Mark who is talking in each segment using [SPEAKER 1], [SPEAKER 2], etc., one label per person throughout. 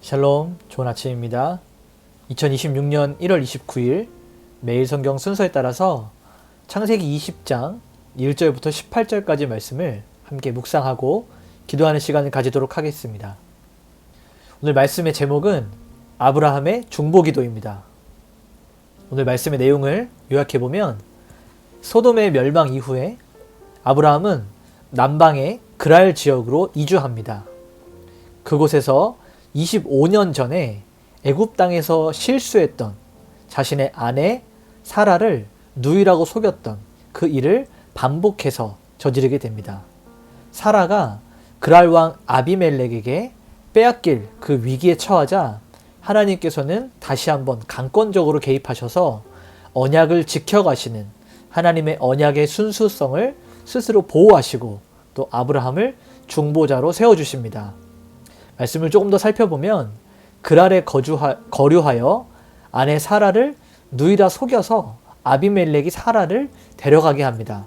[SPEAKER 1] 샬롬, 좋은 아침입니다. 2026년 1월 29일 매일 성경 순서에 따라서 창세기 20장 1절부터 18절까지 말씀을 함께 묵상하고 기도하는 시간을 가지도록 하겠습니다. 오늘 말씀의 제목은 아브라함의 중보기도입니다. 오늘 말씀의 내용을 요약해보면 소돔의 멸망 이후에 아브라함은 남방의 그랄 지역으로 이주합니다. 그곳에서 25년 전에 애굽 땅에서 실수했던 자신의 아내 사라를 누이라고 속였던 그 일을 반복해서 저지르게 됩니다. 사라가 그랄 왕 아비멜렉에게 빼앗길 그 위기에 처하자 하나님께서는 다시 한번 강권적으로 개입하셔서 언약을 지켜가시는 하나님의 언약의 순수성을 스스로 보호하시고 또 아브라함을 중보자로 세워주십니다. 말씀을 조금 더 살펴보면 그랄에 거류하여 아내 사라를 누이라 속여서 아비멜렉이 사라를 데려가게 합니다.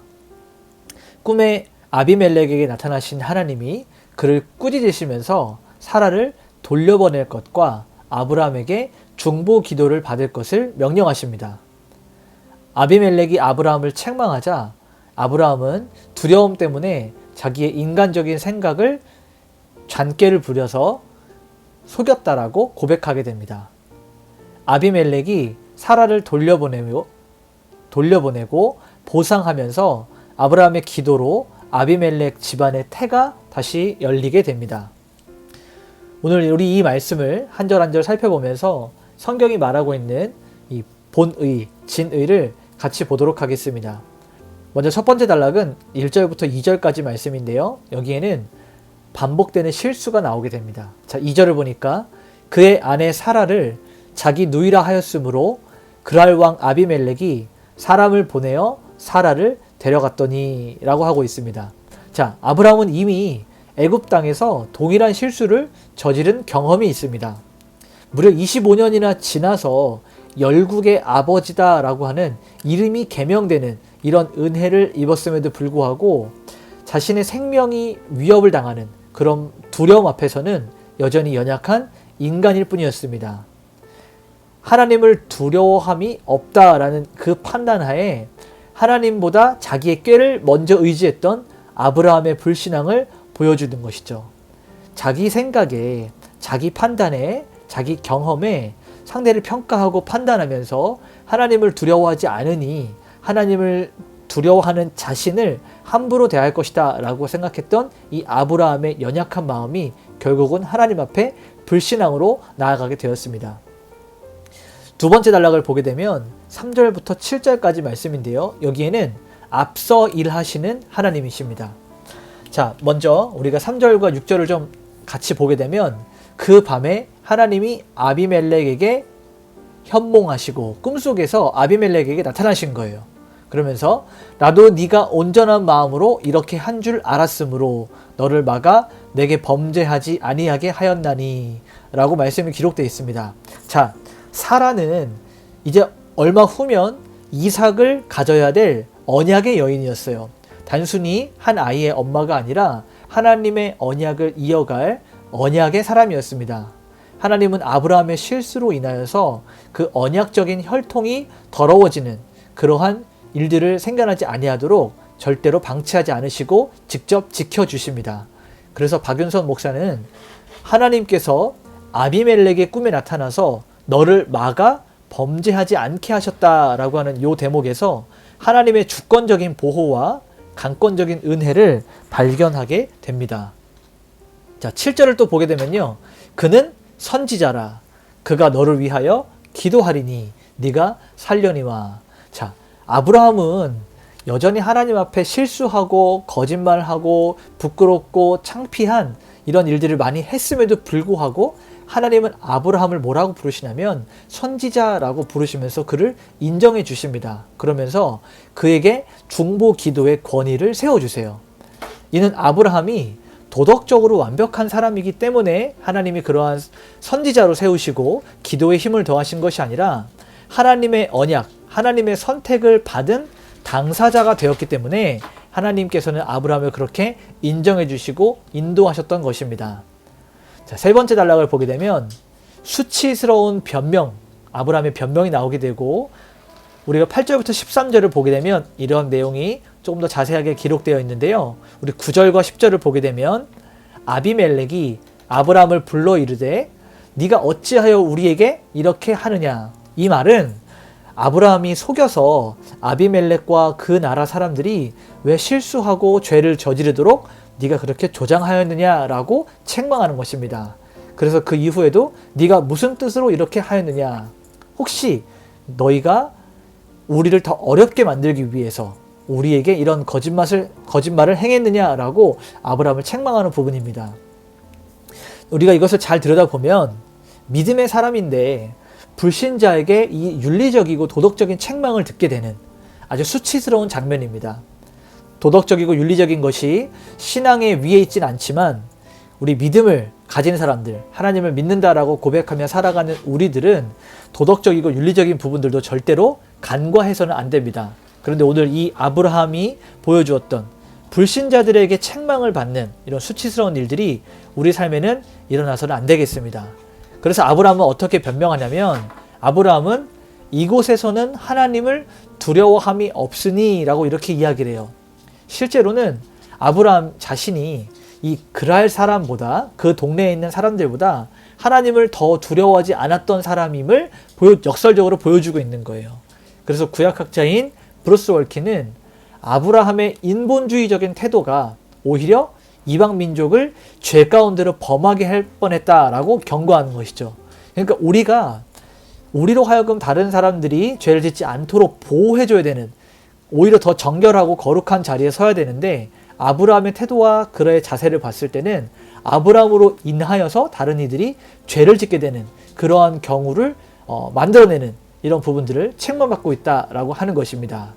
[SPEAKER 1] 꿈에 아비멜렉에게 나타나신 하나님이 그를 꾸짖으시면서 사라를 돌려보낼 것과 아브라함에게 중보 기도를 받을 것을 명령하십니다. 아비멜렉이 아브라함을 책망하자 아브라함은 두려움 때문에 자기의 인간적인 생각을 잔꾀를 부려서 속였다라고 고백하게 됩니다. 아비멜렉이 사라를 돌려보내고 보상하면서 아브라함의 기도로 아비멜렉 집안의 태가 다시 열리게 됩니다. 오늘 우리 이 말씀을 한 절 한 절 살펴보면서 성경이 말하고 있는 이 본의, 진의를 같이 보도록 하겠습니다. 먼저 첫 번째 단락은 1절부터 2절까지 말씀인데요. 여기에는 반복되는 실수가 나오게 됩니다. 자, 2절을 보니까 그의 아내 사라를 자기 누이라 하였으므로 그랄 왕 아비멜렉이 사람을 보내어 사라를 데려갔더니 라고 하고 있습니다. 자, 아브라함은 이미 애굽 땅에서 동일한 실수를 저지른 경험이 있습니다. 무려 25년이나 지나서 열국의 아버지다 라고 하는 이름이 개명되는 이런 은혜를 입었음에도 불구하고 자신의 생명이 위협을 당하는 그런 두려움 앞에서는 여전히 연약한 인간일 뿐이었습니다. 하나님을 두려워함이 없다라는 그 판단하에 하나님보다 자기의 꾀를 먼저 의지했던 아브라함의 불신앙을 보여주는 것이죠. 자기 생각에, 자기 판단에, 자기 경험에 상대를 평가하고 판단하면서 하나님을 두려워하지 않으니 하나님을 두려워하는 자신을 함부로 대할 것이다 라고 생각했던 이 아브라함의 연약한 마음이 결국은 하나님 앞에 불신앙으로 나아가게 되었습니다. 두 번째 단락을 보게 되면 3절부터 7절까지 말씀인데요. 여기에는 앞서 일하시는 하나님이십니다. 자, 먼저 우리가 3절과 6절을 좀 같이 보게 되면 그 밤에 하나님이 아비멜렉에게 현몽하시고 꿈속에서 아비멜렉에게 나타나신 거예요. 그러면서 나도 네가 온전한 마음으로 이렇게 한 줄 알았으므로 너를 막아 내게 범죄하지 아니하게 하였나니 라고 말씀이 기록되어 있습니다. 자, 사라는 이제 얼마 후면 이삭을 가져야 될 언약의 여인이었어요. 단순히 한 아이의 엄마가 아니라 하나님의 언약을 이어갈 언약의 사람이었습니다. 하나님은 아브라함의 실수로 인하여서 그 언약적인 혈통이 더러워지는 그러한 일들을 생겨나지 아니하도록 절대로 방치하지 않으시고 직접 지켜주십니다. 그래서 박윤선 목사는 하나님께서 아비멜렉의 꿈에 나타나서 너를 막아 범죄하지 않게 하셨다라고 하는 이 대목에서 하나님의 주권적인 보호와 강권적인 은혜를 발견하게 됩니다. 자, 7절을 또 보게 되면요. 그는 선지자라. 그가 너를 위하여 기도하리니 네가 살려니와. 자, 아브라함은 여전히 하나님 앞에 실수하고 거짓말하고 부끄럽고 창피한 이런 일들을 많이 했음에도 불구하고 하나님은 아브라함을 뭐라고 부르시냐면 선지자라고 부르시면서 그를 인정해 주십니다. 그러면서 그에게 중보 기도의 권위를 세워주세요. 이는 아브라함이 도덕적으로 완벽한 사람이기 때문에 하나님이 그러한 선지자로 세우시고 기도에 힘을 더하신 것이 아니라 하나님의 언약, 하나님의 선택을 받은 당사자가 되었기 때문에 하나님께서는 아브라함을 그렇게 인정해 주시고 인도하셨던 것입니다. 자, 세 번째 단락을 보게 되면 수치스러운 변명, 아브라함의 변명이 나오게 되고, 우리가 8절부터 13절을 보게 되면 이런 내용이 조금 더 자세하게 기록되어 있는데요. 우리 9절과 10절을 보게 되면 아비멜렉이 아브라함을 불러 이르되 네가 어찌하여 우리에게 이렇게 하느냐. 이 말은 아브라함이 속여서 아비멜렉과 그 나라 사람들이 왜 실수하고 죄를 저지르도록 네가 그렇게 조장하였느냐라고 책망하는 것입니다. 그래서 그 이후에도 네가 무슨 뜻으로 이렇게 하였느냐. 혹시 너희가 우리를 더 어렵게 만들기 위해서 우리에게 이런 거짓말을 행했느냐라고 아브라함을 책망하는 부분입니다. 우리가 이것을 잘 들여다보면 믿음의 사람인데 불신자에게 이 윤리적이고 도덕적인 책망을 듣게 되는 아주 수치스러운 장면입니다. 도덕적이고 윤리적인 것이 신앙의 위에 있진 않지만 우리 믿음을 가진 사람들, 하나님을 믿는다라고 고백하며 살아가는 우리들은 도덕적이고 윤리적인 부분들도 절대로 간과해서는 안 됩니다. 그런데 오늘 이 아브라함이 보여주었던 불신자들에게 책망을 받는 이런 수치스러운 일들이 우리 삶에는 일어나서는 안 되겠습니다. 그래서 아브라함은 어떻게 변명하냐면, 아브라함은 이곳에서는 하나님을 두려워함이 없으니 라고 이렇게 이야기를 해요. 실제로는 아브라함 자신이 이 그랄 사람보다, 그 동네에 있는 사람들보다 하나님을 더 두려워하지 않았던 사람임을 역설적으로 보여주고 있는 거예요. 그래서 구약학자인 브루스 월키는 아브라함의 인본주의적인 태도가 오히려 이방 민족을 죄 가운데로 범하게 할 뻔했다라고 경고하는 것이죠. 그러니까 우리로 하여금 다른 사람들이 죄를 짓지 않도록 보호해줘야 되는, 오히려 더 정결하고 거룩한 자리에 서야 되는데, 아브라함의 태도와 그의 자세를 봤을 때는 아브라함으로 인하여서 다른 이들이 죄를 짓게 되는 그러한 경우를 만들어내는 이런 부분들을 책망받고 있다라고 하는 것입니다.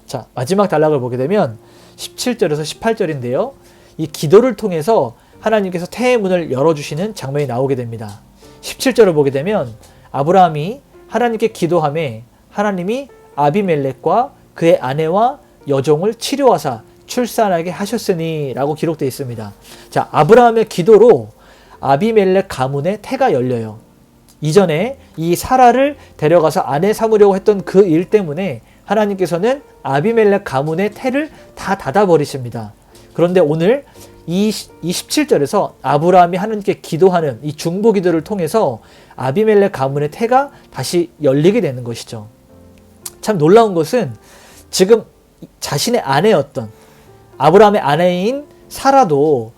[SPEAKER 1] 자, 마지막 단락을 보게 되면 17절에서 18절인데요. 이 기도를 통해서 하나님께서 태의 문을 열어주시는 장면이 나오게 됩니다. 17절을 보게 되면 아브라함이 하나님께 기도하며 하나님이 아비멜렉과 그의 아내와 여종을 치료하사 출산하게 하셨으니 라고 기록되어 있습니다. 자, 아브라함의 기도로 아비멜렉 가문의 태가 열려요. 이전에 이 사라를 데려가서 아내 삼으려고 했던 그 일 때문에 하나님께서는 아비멜렉 가문의 태를 다 닫아버리십니다. 그런데 오늘 이 17절에서 아브라함이 하나님께 기도하는 이 중보 기도를 통해서 아비멜렉 가문의 태가 다시 열리게 되는 것이죠. 참 놀라운 것은 지금 자신의 아내였던 아브라함의 아내인 사라도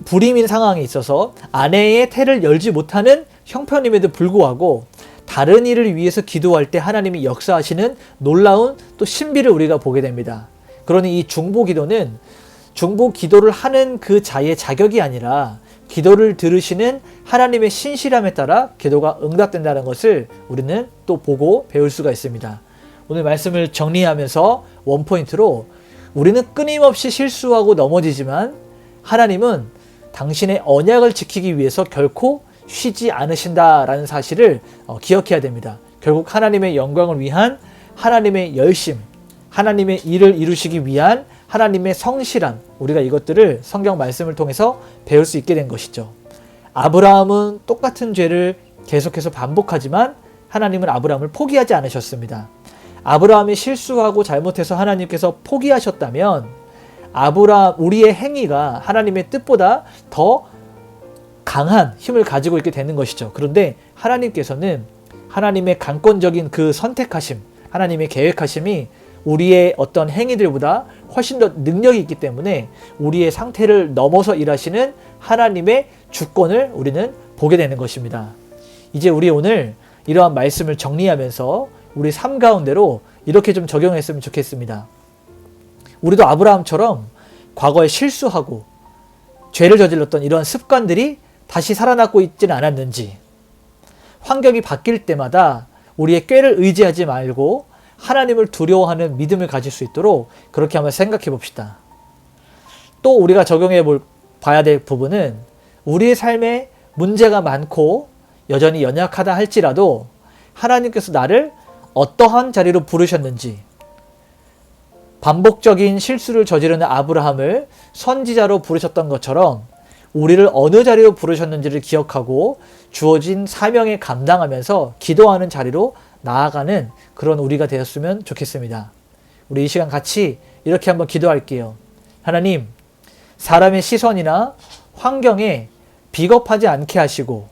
[SPEAKER 1] 불임인 상황에 있어서 아내의 태를 열지 못하는 형편임에도 불구하고 다른 일을 위해서 기도할 때 하나님이 역사하시는 놀라운 또 신비를 우리가 보게 됩니다. 그러니 이 중보 기도는 중보 기도를 하는 그 자의 자격이 아니라 기도를 들으시는 하나님의 신실함에 따라 기도가 응답된다는 것을 우리는 또 보고 배울 수가 있습니다. 오늘 말씀을 정리하면서 원포인트로, 우리는 끊임없이 실수하고 넘어지지만 하나님은 당신의 언약을 지키기 위해서 결코 쉬지 않으신다라는 사실을 기억해야 됩니다. 결국 하나님의 영광을 위한 하나님의 열심, 하나님의 일을 이루시기 위한 하나님의 성실함, 우리가 이것들을 성경 말씀을 통해서 배울 수 있게 된 것이죠. 아브라함은 똑같은 죄를 계속해서 반복하지만 하나님은 아브라함을 포기하지 않으셨습니다. 아브라함이 실수하고 잘못해서 하나님께서 포기하셨다면 우리의 행위가 하나님의 뜻보다 더 강한 힘을 가지고 있게 되는 것이죠. 그런데 하나님께서는 하나님의 강권적인 그 선택하심, 하나님의 계획하심이 우리의 어떤 행위들보다 훨씬 더 능력이 있기 때문에 우리의 상태를 넘어서 일하시는 하나님의 주권을 우리는 보게 되는 것입니다. 이제 우리 오늘 이러한 말씀을 정리하면서 우리 삶 가운데로 이렇게 좀 적용했으면 좋겠습니다. 우리도 아브라함처럼 과거에 실수하고 죄를 저질렀던 이러한 습관들이 다시 살아나고 있지는 않았는지, 환경이 바뀔 때마다 우리의 꾀를 의지하지 말고 하나님을 두려워하는 믿음을 가질 수 있도록 그렇게 한번 생각해 봅시다. 또 우리가 적용해 봐야 될 부분은, 우리의 삶에 문제가 많고 여전히 연약하다 할지라도 하나님께서 나를 어떠한 자리로 부르셨는지, 반복적인 실수를 저지르는 아브라함을 선지자로 부르셨던 것처럼 우리를 어느 자리로 부르셨는지를 기억하고 주어진 사명에 감당하면서 기도하는 자리로 나아가는 그런 우리가 되었으면 좋겠습니다. 우리 이 시간 같이 이렇게 한번 기도할게요. 하나님, 사람의 시선이나 환경에 비겁하지 않게 하시고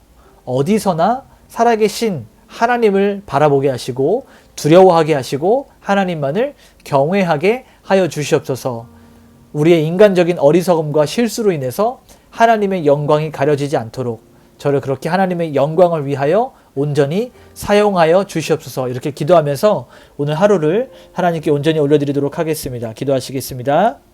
[SPEAKER 1] 어디서나 살아계신 하나님을 바라보게 하시고 두려워하게 하시고 하나님만을 경외하게 하여 주시옵소서. 우리의 인간적인 어리석음과 실수로 인해서 하나님의 영광이 가려지지 않도록 저를 그렇게 하나님의 영광을 위하여 온전히 사용하여 주시옵소서. 이렇게 기도하면서 오늘 하루를 하나님께 온전히 올려드리도록 하겠습니다. 기도하시겠습니다.